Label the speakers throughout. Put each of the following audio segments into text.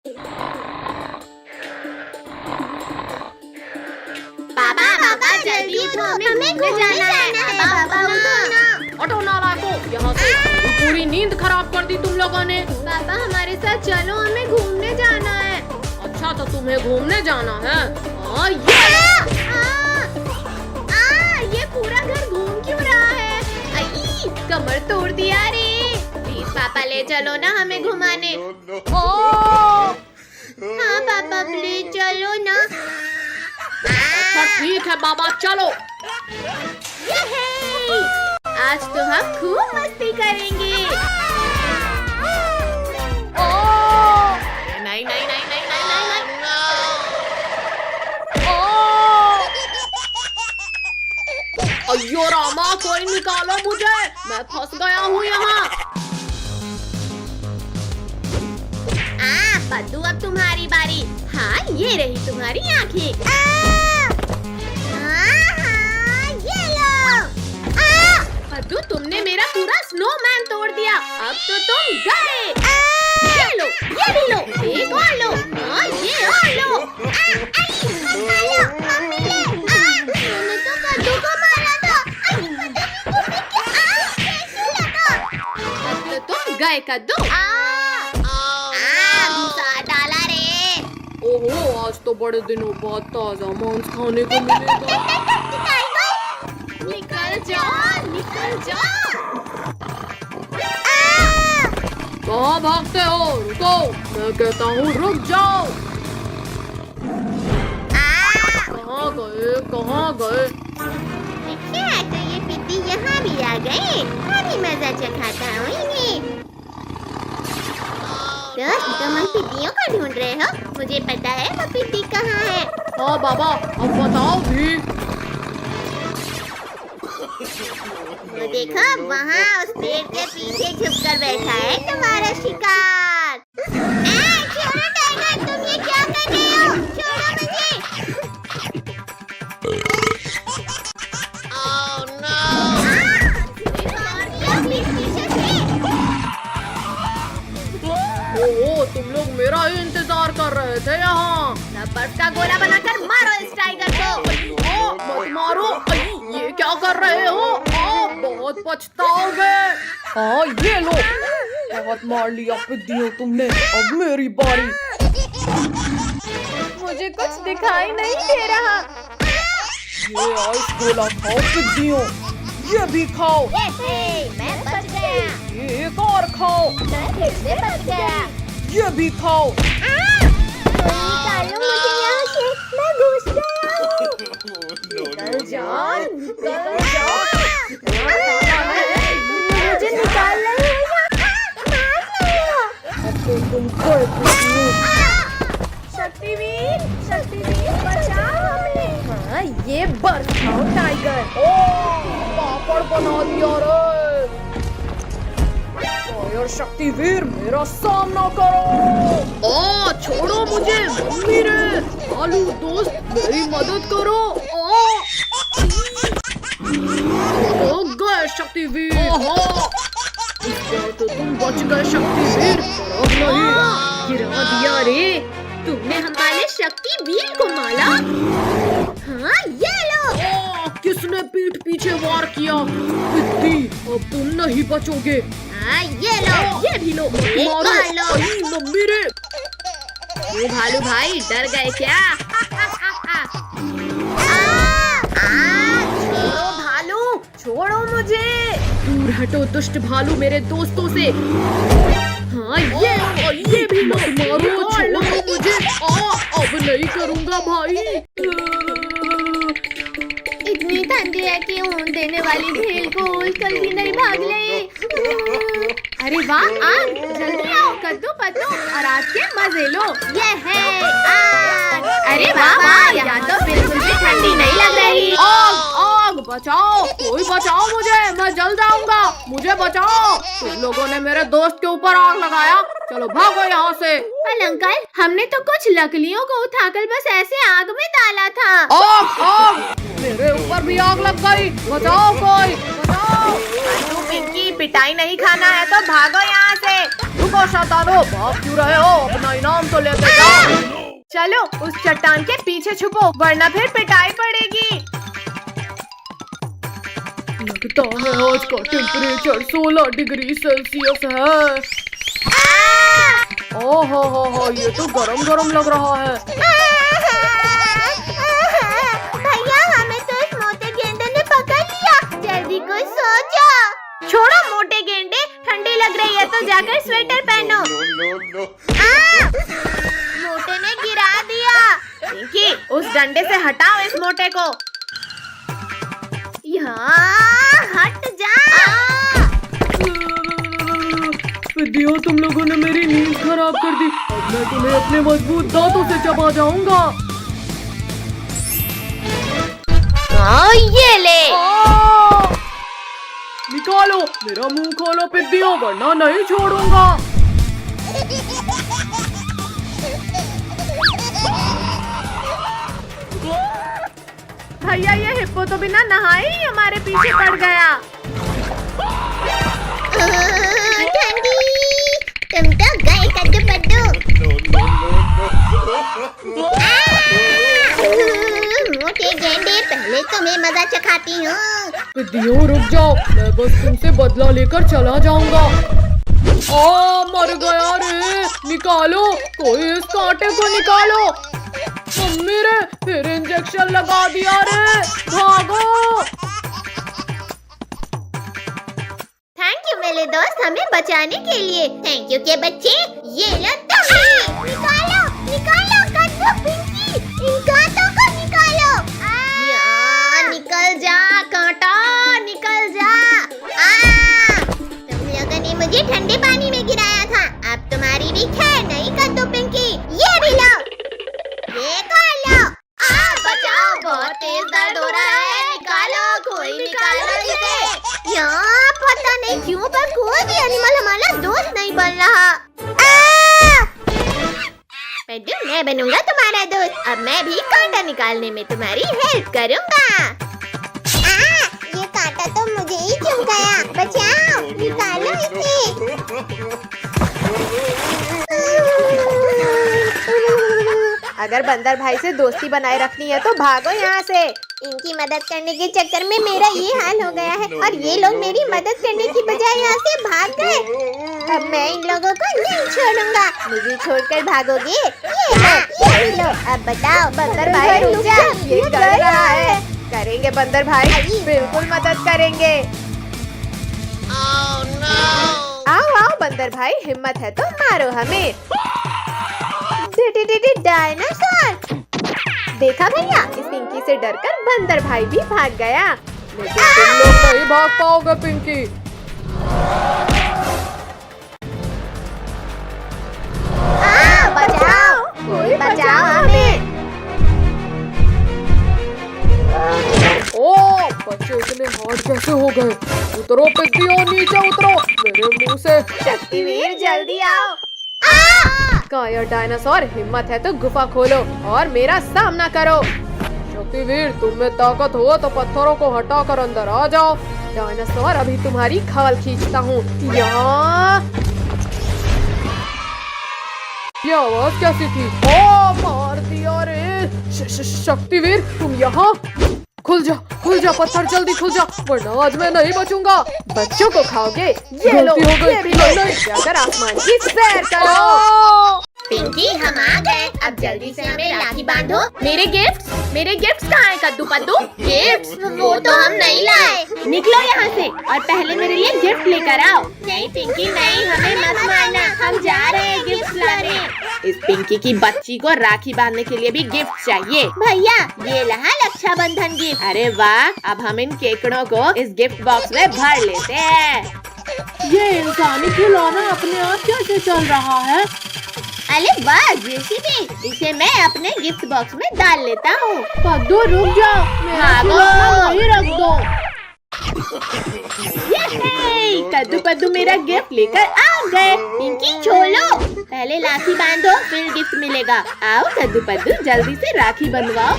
Speaker 1: पापा पापा जल्दी उठो, हमें घूमने जाना है। पापा उठो ना।
Speaker 2: हटो नालायकों, यहाँ से। पूरी नींद खराब कर दी तुम लोगों ने।
Speaker 1: पापा हमारे साथ चलो, हमें घूमने जाना है।
Speaker 2: अच्छा तो तुम्हें घूमने जाना है?
Speaker 1: ये पूरा घर घूम क्यों रहा है? आई, कमर तोड़ दिया रे। प्लीज पापा ले चलो ना हमें घुमाने। हाँ पापा प्लीज चलो ना।
Speaker 2: अच्छा ठीक है बाबा, चलो।
Speaker 1: यहे! आज तो हम खूब मस्ती करेंगे। नहीं नहीं नहीं नहीं नहीं नहीं
Speaker 2: अयो रामा, कोई निकालो मुझे, मैं फंस गया हूँ यहाँ।
Speaker 1: पद्दू अब तुम्हारी बारी। हाँ ये रही तुम्हारी आँखें। ये लो। पद्दू तुमने मेरा पूरा स्नोमैन तोड़ दिया। अब तो तुम गए। ये लो, ये भी लो, एक और लो, ये और लो। मैंने तो पद्दू को मारा था। अब तो तुम गए कद्दू।
Speaker 2: ओहो, आज तो बड़े दिनों बाद ताजा मांस खाने को मिलेगा।
Speaker 1: निकल जाओ, निकल जाओ।
Speaker 2: कहाँ भागते हो? रुको, मैं कहता हूँ रुक जाओ। कहाँ गए, कहाँ गए?
Speaker 1: अच्छा तो ये पिद्दी यहाँ भी आ गए। अभी मजा चखाता हूँ इन्हें। दोस्त तुम उन पिद्दियों को ढूंढ रहे हो? मुझे पता है वो पिद्दी कहाँ है।
Speaker 2: हाँ बाबा, अब बताओ भी।
Speaker 1: वो देखो वहाँ उस पेड़ के पीछे छुपकर बैठा है तुम्हारा शिकार। छोड़ो टाइगर, तुम ये क्या कर रहे हो? छोड़ो मुझे।
Speaker 2: ओहो, तुम लोग मेरा ही इंतजार कर रहे थे यहाँ।
Speaker 1: बर्फ का गोला बनाकर मारो इस टाइगर को।
Speaker 2: मत मारो, ये क्या कर रहे हो? बहुत पछताओगे। हाँ ये लो, बहुत मार लिया पिद्दियों तुमने, अब मेरी बारी।
Speaker 1: मुझे कुछ दिखाई नहीं दे रहा।
Speaker 2: ये आइस गोला खाओ पिद्दियों, ये भी खाओ।
Speaker 1: मैं बच गया।
Speaker 2: ये एक और खाओ।
Speaker 1: मैं फिर से बच गया।
Speaker 2: ये भी खाओ।
Speaker 1: निकालो मुझे यहाँ से, मैं घुस गया हूँ। निकल जाओ, निकल जाओ। मुझे निकाल रहे हो या
Speaker 2: अब तो तुम गए पिद्दियों।
Speaker 1: शक्तिवीर, शक्तिवीर बचाओ हमें। हाँ ये बर्फ खाओ टाइगर।
Speaker 2: पापड़ बना दिया रे। और शक्तिवीर मेरा सामना करो। छोड़ो मुझे मम्मी रे। आलू दोस्त मेरी मदद करो। गए शक्तिवीर। इस बार तो तुम बच गए शक्तिवीर, पर अब नहीं।
Speaker 1: गिरा दिया रे, तुमने हमारे शक्तिवीर को मारा। हाँ ये लो।
Speaker 2: किसने पीठ पीछे वार किया? पिद्दी, अब तुम नहीं बचोगे।
Speaker 1: हाँ ये लो, ये भी लो,
Speaker 2: मारो
Speaker 1: लो।
Speaker 2: मम्मी रे।
Speaker 1: ओ भालू भाई डर गए क्या? छोड़ो भालू, छोड़ो मुझे।
Speaker 2: दूर हटो दुष्ट भालू मेरे दोस्तों से। हाँ ये भी लो, मारो, छोड़ो मुझे। अब नहीं करूँगा भाई।
Speaker 1: इतनी ठंडी है कि ऊन देने वाली भेल को उछल भी नहीं भाग ले। अरे वाह, आग जल्दी आओ कद्दू पत्तू और आग के मजे लो। ये है आग। अरे वाह वाह, यहाँ तो बिल्कुल भी ठंडी नहीं लग रही।
Speaker 2: आग बचाओ, कोई बचाओ मुझे, मैं जल जाऊंगा, मुझे बचाओ। तुम लोगों ने मेरे दोस्त के ऊपर आग लगाया, चलो भागो यहाँ से।
Speaker 1: पर अंकल, हमने तो कुछ लकड़ियों को उठाकर बस ऐसे आग में डाला था।
Speaker 2: आग मेरे ऊपर भी आग लग गई, बचाओ कोई, बचाओ।
Speaker 1: पिंकी, पिटाई नहीं खाना है तो भागो यहाँ से।
Speaker 2: रुको शैतानो, भाग क्यों रहे हो? अपना इनाम तो लेके जाओ।
Speaker 1: चलो उस चट्टान के पीछे छुपो, वरना फिर पिटाई पड़ेगी।
Speaker 2: लगता है आज का टेम्परेचर 16 डिग्री सेल्सियस है। ओहो हो, ये तो गरम गरम लग रहा है।
Speaker 1: भैया हमें तो इस मोटे गेंडे ने पकड़ लिया, जल्दी कोई सो जाओ। छोड़ो मोटे गेंडे, ठंडी लग रही है तो जाकर स्वेटर पहनो। मोटे ने गिरा दिया। पिंकी उस डंडे से हटाओ इस मोटे को। यहाँ हट जा।
Speaker 2: विद्या, तुम लोगों ने मेरी नींद खराब कर दी। अब मैं तुम्हें अपने मजबूत दांतों से चबा जाऊंगा।
Speaker 1: ये ले।
Speaker 2: निकालो, मेरा मुंह खोलो पिद्दियों, वरना नहीं छोड़ूंगा।
Speaker 1: भैया ये हिप्पो तो बिना नहाए ही हमारे पीछे पड़ गया। ठंडी, तुम तो गए कद्दू पद्दू। मोटे गेंडे, पहले तुम्हें मजा चखाती हूँ।
Speaker 2: पिद्दियों रुक जाओ, मैं बस तुमसे बदला लेकर चला जाऊंगा। मर गया रे, निकालो, कोई इस कांटे को निकालो। मम्मी रे, फिर इंजेक्शन लगा दिया रे, भागो।
Speaker 1: थैंक यू मेरे दोस्त हमें बचाने के लिए। थैंक यू के बच्चे, ये लो तुम्हें। निकालो निकालो कद्दू पिंकी, इन कांटों को निकालो। निकल जा कांटा, निकल जा। तुम लोगों ने मुझे ठंडे पानी में गिराया था, अब तुम्हारी भी खैर नहीं कद्दू पिंकी। ये भी लो, ये खा लो। बचाओ, बहुत तेज दर्द हो रहा है, निकालो, कोई निकालो इसे। यहाँ पता नहीं क्यों पर कोई भी एनिमल हमारा दोस्त नहीं बन रहा। पेड्डू, मैं बनूंगा तुम्हारा दोस्त। अब मैं भी कांटा निकालने में तुम्हारी हेल्प करूंगा। ये कांटा तो मुझे ही चुभ गया, बचाओ, निकालो इसे। अगर बंदर भाई से दोस्ती बनाए रखनी है तो भागो यहाँ से। इनकी मदद करने के चक्कर में मेरा ये हाल हो गया है और ये लोग मेरी मदद करने की बजाय यहाँ से भाग गए। अब मैं इन लोगों को नहीं छोड़ूंगा। मुझे छोड़कर भागोगे? ये लो। अब बताओ बंदर भाई, रुक जा, ये कर रहा है। करेंगे बंदर भाई, बिल्कुल मदद करेंगे। आओ आओ बंदर भाई, हिम्मत है तो मारो हमें। डायनासोर! देखा भैया, इस पिंकी से डरकर बंदर भाई भी भाग गया।
Speaker 2: लेकिन तुम लोग नहीं भाग पाओगे पिंकी।
Speaker 1: बचाओ, कोई बचाओ हमें।
Speaker 2: बच्चे इतने हार्ड कैसे हो गए? उतरो पिद्दियों, नीचे उतरो मेरे मुंह से।
Speaker 1: शक्तिवीर जल्दी आओ।
Speaker 2: काया डायनासोर, हिम्मत है तो गुफा खोलो और मेरा सामना करो। शक्तिवीर, तुम में ताकत हो तो पत्थरों को हटाकर अंदर आ जाओ। डायनासोर, अभी तुम्हारी खाल खींचता हूँ। ये आवाज कैसी थी? मार दिया रे। शक्तिवीर, तुम यहाँ? खुल जा, पत्थर जल्दी खुल जा, वरना आज मैं नहीं बचूंगा।
Speaker 1: बच्चों को खाओगे? ये लो, ये भी लो। जाकर आसमान की सैर करो। पिंकी, हम आ गए, अब जल्दी से हमें राखी बांधो। मेरे गिफ्ट्स कहाँ हैं कद्दू पद्दू? गिफ्ट्स? वो तो हम नहीं लाए। निकलो यहाँ से और पहले मेरे लिए गिफ्ट लेकर आओ। नहीं पिंकी नहीं, हमें मत मारना, हम जा रहे हैं गिफ्ट लाने। इस पिंकी की बच्ची को राखी बांधने के लिए भी गिफ्ट चाहिए। भैया, ये रहा रक्षाबंधन गिफ्ट। अरे वाह, अब हम इन केकड़ों को इस गिफ्ट बॉक्स में भर लेते हैं।
Speaker 2: ये इंसानी खिलौना अपने आप कैसे चल रहा है?
Speaker 1: अरे वाह जेसीबी, इसे मैं अपने गिफ्ट बॉक्स में डाल लेता हूँ।
Speaker 2: पद्दू रुक जाओ, मेरा खिलौना वहीं रख दो।
Speaker 1: ये कद्दू पद्दू मेरा गिफ्ट लेकर आ गए। पिंकी छोड़ो, पहले राखी बांधो फिर गिफ्ट मिलेगा। आओ कद्दू पद्दू, जल्दी से राखी बंधवाओ।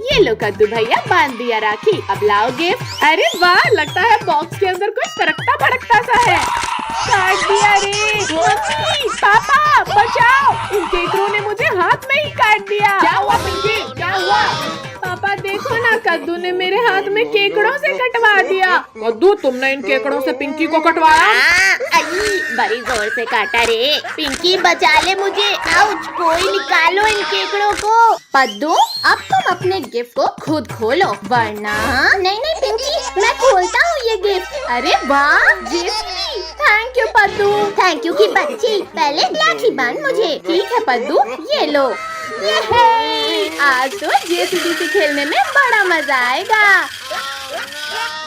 Speaker 1: ये लो कद्दू भैया, बांध दिया राखी, अब लाओ गिफ्ट। अरे वाह, लगता है बॉक्स के अंदर कुछ तड़कता भड़कता सा है। काट दिया रे। मम्मी, पापा बचाओ, इन केकड़ों ने मुझे हाथ में ही काट दिया।
Speaker 2: क्या हुआ पिंकी, क्या हुआ?
Speaker 1: पापा देखो ना, कद्दू ने मेरे हाथ में केकड़ों से कटवा दिया।
Speaker 2: कद्दू, तुमने इन केकड़ों से पिंकी को कटवाया?
Speaker 3: बड़ी जोर से काटा रे। पिंकी बचा ले मुझे। आउच, कोई निकालो इन केकड़ों को।
Speaker 1: पद्दू, अब तुम अपने गिफ्ट को खुद खोलो, वरना।
Speaker 3: नहीं नहीं पिंकी, मैं खोलता हूँ ये गिफ्ट।
Speaker 1: अरे वाह JCB, thank you Paddu.
Speaker 3: Thank you की बच्ची, पहले लाठी बांध मुझे।
Speaker 1: ठीक है पद्दू, ये लो। आज तो जेसीबी से खेलने में बड़ा मजा आएगा।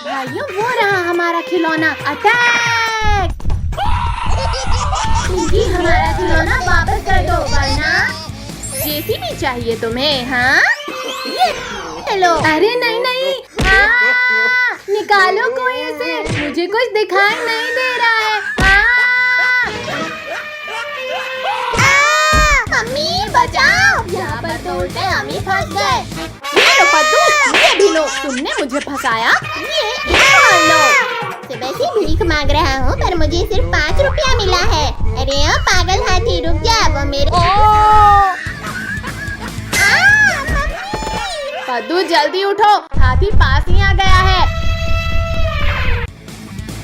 Speaker 1: भाइयों, वो रहा हमारा खिलौना। अटैक!
Speaker 3: पिंकी, हमारा खिलौना वापस कर दो, वरना।
Speaker 1: जेसीबी चाहिए तुम्हें? हाँ,
Speaker 3: हेलो।
Speaker 1: अरे नहीं नहीं, निकालो कोई इसे, मुझे कुछ दिखाई नहीं दे रहा है।
Speaker 3: मम्मी बचाओ, यहाँ पर तो उल्टे हम ही फंस गए।
Speaker 1: ये लो पद्दू, ये भी लो, तुमने मुझे फंसाया।
Speaker 3: ये इसे लो। सुबह से भीख मांग रहा हूँ, पर मुझे सिर्फ 5 रुपया मिला है। अरे ओ पागल हाथी, रुक जा, वो मेरे।
Speaker 1: पद्दू जल्दी उठो, हाथी पास ही आ गया है।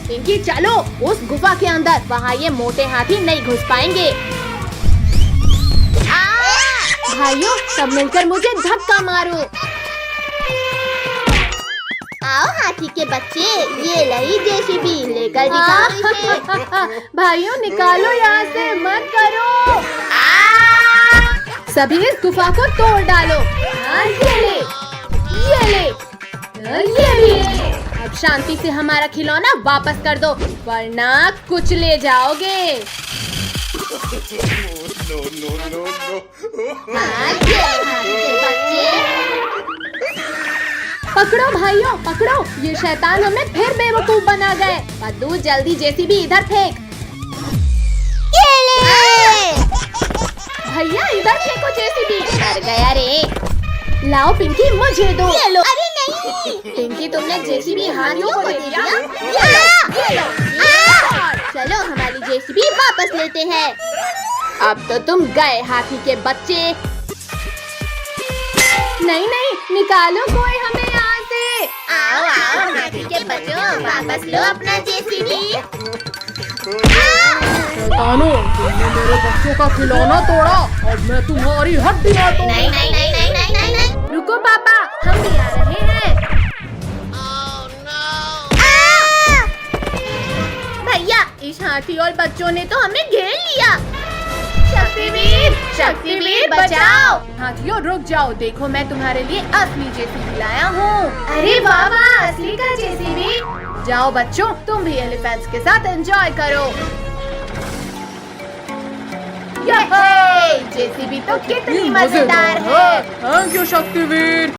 Speaker 1: पिंकी चलो उस गुफा के अंदर, वहाँ ये मोटे हाथी नहीं घुस पाएंगे। भाइयों, सब मिलकर मुझे धक्का मारो।
Speaker 3: आओ हाथी के बच्चे, ये लही जेसीबी, लेकर दिखाओ इसे।
Speaker 1: भाइयों निकालो यहाँ से, मत करो। सभी इस गुफा को तोड़ डालो। हाँ, ये ले, ये ले, ये ले। अब शांति से हमारा खिलौना वापस कर दो, वरना कुछ ले जाओगे।
Speaker 3: हाथी के बच्चे,
Speaker 1: पकड़ो भाइयों, पकड़ो, ये शैतान हमें फिर बेवकूफ बना गए। पद्दू जल्दी जेसीबी इधर फेंक।
Speaker 3: ये ले।
Speaker 1: भैया इधर फेंको जेसीबी।
Speaker 3: मर गया रे।
Speaker 1: लाओ पिंकी, मुझे दो।
Speaker 3: ये लो। अरे नहीं,
Speaker 1: पिंकी तुमने जेसीबी हाथियों को दे दिया।
Speaker 3: ये लो। चलो हमारी जेसीबी वापस लेते हैं।
Speaker 1: अब तो तुम गए हाथी के बच्चे। नहीं नहीं, निकालो कोई हमें यहाँ से।
Speaker 3: आओ आओ हाथी के बच्चों, वापस लो अपना जेसीबी।
Speaker 2: शैतानों, तुमने मेरे बच्चों का खिलौना तोड़ा, अब मैं तुम्हारी हड्डियाँ तोड़ूंगा।
Speaker 3: नहीं नहीं नहीं नहीं नहीं नहीं नहीं।
Speaker 1: रुको पापा, हम भी आ रहे हैं। भैया, इस हाथी और बच्चों ने तो हमें घेर लिया। शक्तिवीर, शक्तिवीर बचाओ। हाथियों रुक जाओ, देखो मैं तुम्हारे लिए असली जेसीबी लाया हूँ। अरे वाह वाह, असली का जेसीबी। जाओ बच्चों, तुम भी एलिफेंट्स के साथ एंजॉय करो। जेसीबी तो कितनी मजेदार है।
Speaker 2: Thank you Shaktiveer.